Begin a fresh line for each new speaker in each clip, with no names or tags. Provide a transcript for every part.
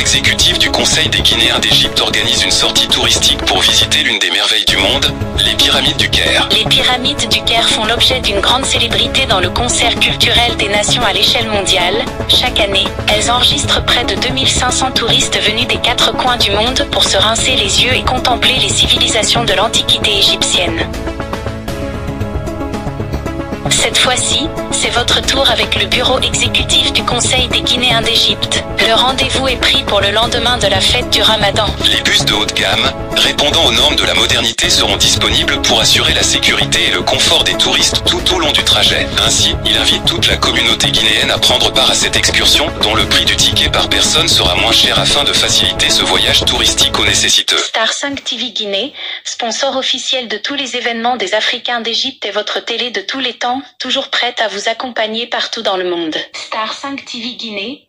exécutif du Conseil des Guinéens d'Égypte organise une sortie touristique pour visiter l'une des merveilles du monde, les pyramides du Caire.
Les pyramides du Caire font l'objet d'une grande célébrité dans le concert culturel des nations à l'échelle mondiale. Chaque année, elles enregistrent près de 2500 touristes venus des 4 coins du monde pour se rincer les yeux et contempler les civilisations de l'Antiquité égyptienne. Cette fois-ci, c'est votre tour avec le bureau exécutif du Conseil des Guinéens d'Égypte. Le rendez-vous est pris pour le lendemain de la fête du Ramadan.
Les bus de haute gamme, répondant aux normes de la modernité, seront disponibles pour assurer la sécurité et le confort des touristes tout au long du trajet. Ainsi, il invite toute la communauté guinéenne à prendre part à cette excursion, dont le prix du ticket par personne sera moins cher afin de faciliter ce voyage touristique aux nécessiteux.
Star 5 TV Guinée, sponsor officiel de tous les événements des Africains d'Égypte, est votre télé de tous les temps, toujours prête à vous accompagner partout dans le monde. Star 5 TV Guinée.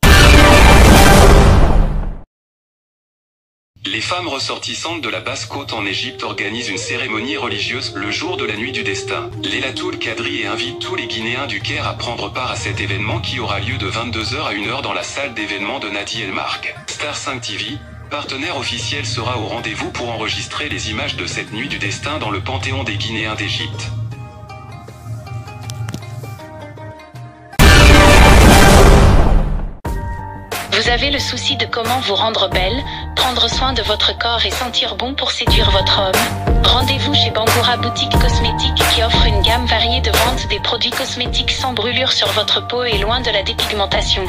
Les femmes ressortissantes de la Basse-Côte en Égypte organisent une cérémonie religieuse le jour de la nuit du destin. Lailatul Qadri invite tous les Guinéens du Caire à prendre part à cet événement qui aura lieu de 22h à 1h dans la salle d'événements de Nadi El Mark. Star 5 TV, partenaire officiel, sera au rendez-vous pour enregistrer les images de cette nuit du destin dans le Panthéon des Guinéens d'Égypte.
Vous avez le souci de comment vous rendre belle, prendre soin de votre corps et sentir bon pour séduire votre homme? Rendez-vous chez Bangoura Boutique Cosmétique qui offre une gamme variée de vente des produits cosmétiques sans brûlure sur votre peau et loin de la dépigmentation.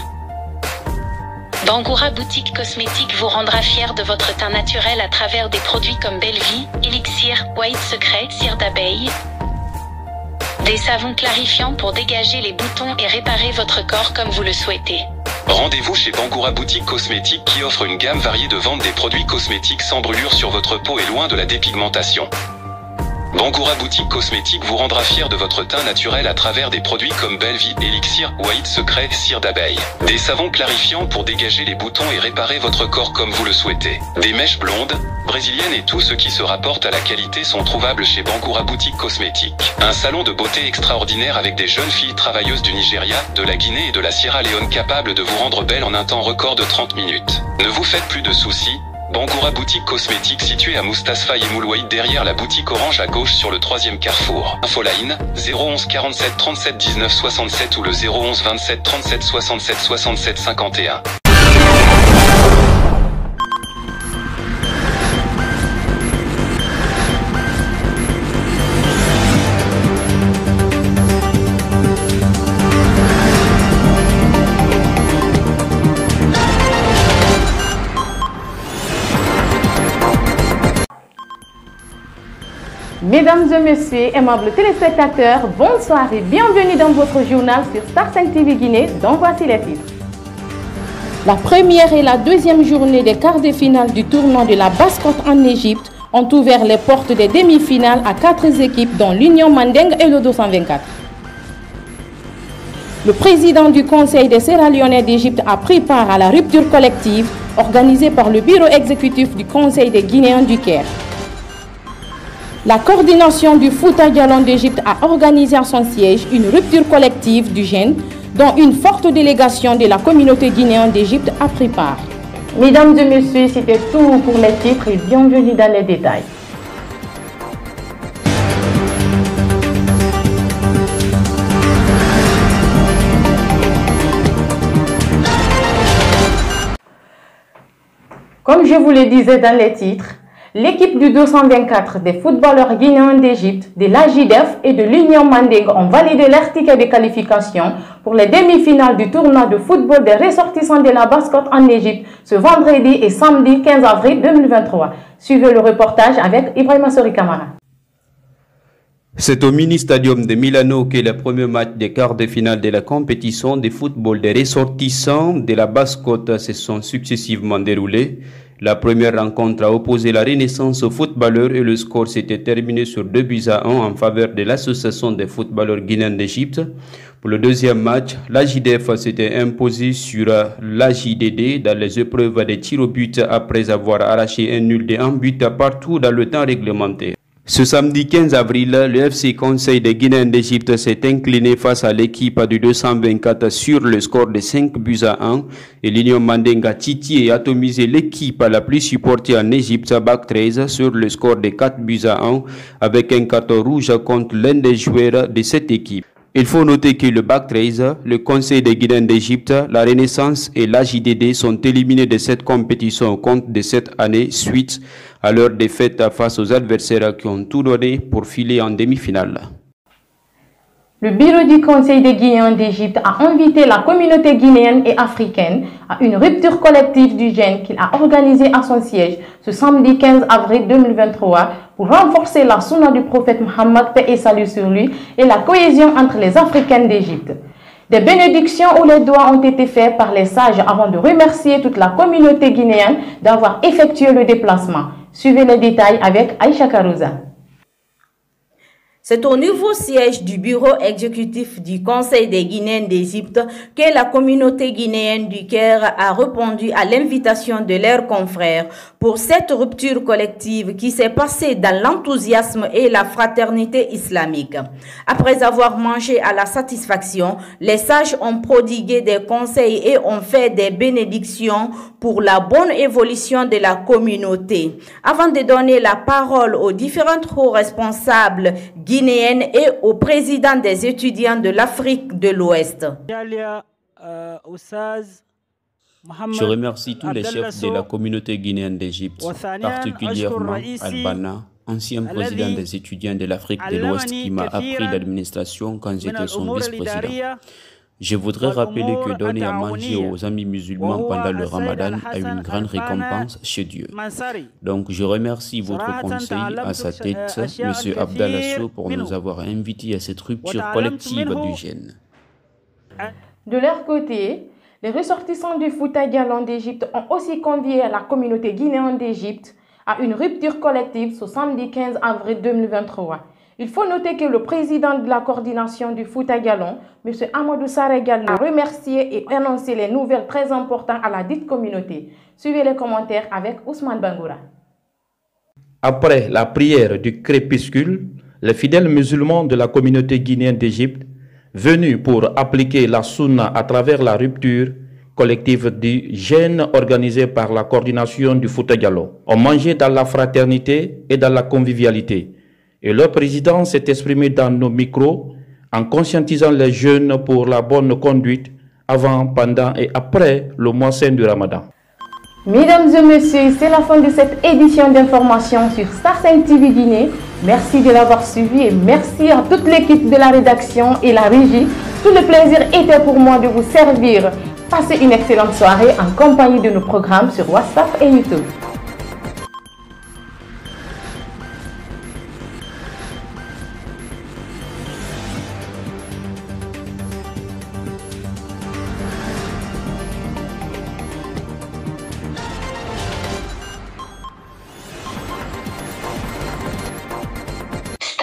Bangoura Boutique Cosmétique vous rendra fier de votre teint naturel à travers des produits comme Belle Vie, Elixir, White Secret, cire d'abeille. Des savons clarifiants pour dégager les boutons et réparer votre corps comme vous le souhaitez.
Rendez-vous chez Bangoura Boutique Cosmétique qui offre une gamme variée de vente des produits cosmétiques sans brûlure sur votre peau et loin de la dépigmentation. Bangoura Boutique Cosmétique vous rendra fier de votre teint naturel à travers des produits comme Belle Vie, Elixir, White Secret, cire d'abeille. Des savons clarifiants pour dégager les boutons et réparer votre corps comme vous le souhaitez. Des mèches blondes, brésiliennes et tout ce qui se rapporte à la qualité sont trouvables chez Bangoura Boutique Cosmétique. Un salon de beauté extraordinaire avec des jeunes filles travailleuses du Nigeria, de la Guinée et de la Sierra Leone capables de vous rendre belle en un temps record de 30 minutes. Ne vous faites plus de soucis. Bangoura Boutique Cosmétique située à Moustasfa et Moulouaïd derrière la boutique orange à gauche sur le 3e carrefour. Infoline 011 47 37 19 67 ou le 011 27 37 67 67 51.
Mesdames et messieurs, aimables téléspectateurs, bonsoir et bienvenue dans votre journal sur Star 5 TV Guinée, dont voici les titres. La première et la deuxième journée des quarts de finale du tournoi de la Basse-Côte en Égypte ont ouvert les portes des demi-finales à 4 équipes dont l'Union Mandingue et le 224. Le président du Conseil des Sierra-Léonais d'Égypte a pris part à la rupture collective organisée par le bureau exécutif du Conseil des Guinéens du Caire. La coordination du Fouta Djallon d'Égypte a organisé à son siège une rupture collective du GEN dont une forte délégation de la communauté guinéenne d'Égypte a pris part. Mesdames et messieurs, c'était tout pour les titres et bienvenue dans les détails. Comme je vous le disais dans les titres, l'équipe du 224 des footballeurs guinéens d'Égypte, de l'AJDF et de l'Union Mandingue ont validé leur ticket de qualification pour les demi-finales du tournoi de football des ressortissants de la Basse-Côte en Égypte ce vendredi et samedi 15 avril 2023. Suivez le reportage avec Ibrahima Sori Kamara.
C'est au mini-stadium de Milano que le premier match des quarts de finale de la compétition de football des ressortissants de la Basse-Côte se sont successivement déroulés. La première rencontre a opposé la Renaissance aux footballeurs et le score s'était terminé sur 2-1 en faveur de l'association des footballeurs guinéens d'Égypte. Pour le deuxième match, l'AJDF s'était imposé sur l'AJDD dans les épreuves des tirs au but après avoir arraché un nul de 1 but partout dans le temps réglementaire. Ce samedi 15 avril, le FC Conseil des Guinéens d'Égypte s'est incliné face à l'équipe du 224 sur le score de 5-1 et l'Union Mandenga Titi a atomisé l'équipe la plus supportée en Égypte, BAC 13, sur le score de 4-1 avec un carton rouge contre l'un des joueurs de cette équipe. Il faut noter que le BAC 13, le Conseil des Guinéens d'Égypte, la Renaissance et l'AJDD sont éliminés de cette compétition au compte de cette année suite à leur défaite face aux adversaires qui ont tout donné pour filer en demi-finale.
Le bureau du Conseil des Guinéens d'Égypte a invité la communauté guinéenne et africaine à une rupture collective du jeûne qu'il a organisée à son siège ce samedi 15 avril 2023 pour renforcer la sunna du prophète Mohammed, paix et salut sur lui, et la cohésion entre les Africains d'Égypte. Des bénédictions ou les doigts ont été faits par les sages avant de remercier toute la communauté guinéenne d'avoir effectué le déplacement. Suivez les détails avec Aïcha Karouza.
C'est au nouveau siège du bureau exécutif du Conseil des Guinéens d'Égypte que la communauté guinéenne du Caire a répondu à l'invitation de leurs confrères pour cette rupture collective qui s'est passée dans l'enthousiasme et la fraternité islamique. Après avoir mangé à la satisfaction, les sages ont prodigué des conseils et ont fait des bénédictions pour la bonne évolution de la communauté. Avant de donner la parole aux différents hauts responsables guinéennes et au président des étudiants de l'Afrique de l'Ouest.
Je remercie tous les chefs de la communauté guinéenne d'Égypte, particulièrement Albana, ancien président des étudiants de l'Afrique de l'Ouest qui m'a appris l'administration quand j'étais son vice-président. Je voudrais rappeler que donner à manger aux amis musulmans pendant le Ramadan a une grande récompense chez Dieu. Donc je remercie votre conseil à sa tête, M. Abdallah Sow, pour nous avoir invités à cette rupture collective du jeûne.
De leur côté, les ressortissants du Fouta Djallon d'Égypte ont aussi convié la communauté guinéenne d'Égypte à une rupture collective ce samedi 15 avril 2023. Il faut noter que le président de la coordination du Fouta Djallon, M. Amadou Saregal, a remercié et annoncé les nouvelles très importantes à la dite communauté. Suivez les commentaires avec Ousmane Bangoura.
Après la prière du crépuscule, les fidèles musulmans de la communauté guinéenne d'Égypte, venus pour appliquer la sunna à travers la rupture collective du jeûne organisée par la coordination du Fouta Djallon, ont mangé dans la fraternité et dans la convivialité. Et leur président s'est exprimé dans nos micros en conscientisant les jeunes pour la bonne conduite avant, pendant et après le mois saint du Ramadan.
Mesdames et messieurs, c'est la fin de cette édition d'information sur Star 5 TV Guinée. Merci de l'avoir suivi et merci à toute l'équipe de la rédaction et la régie. Tout le plaisir était pour moi de vous servir. Passez une excellente soirée en compagnie de nos programmes sur WhatsApp et YouTube.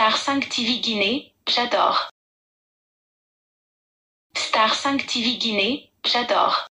Star 5 TV Guinée, j'adore. Star 5 TV Guinée, j'adore.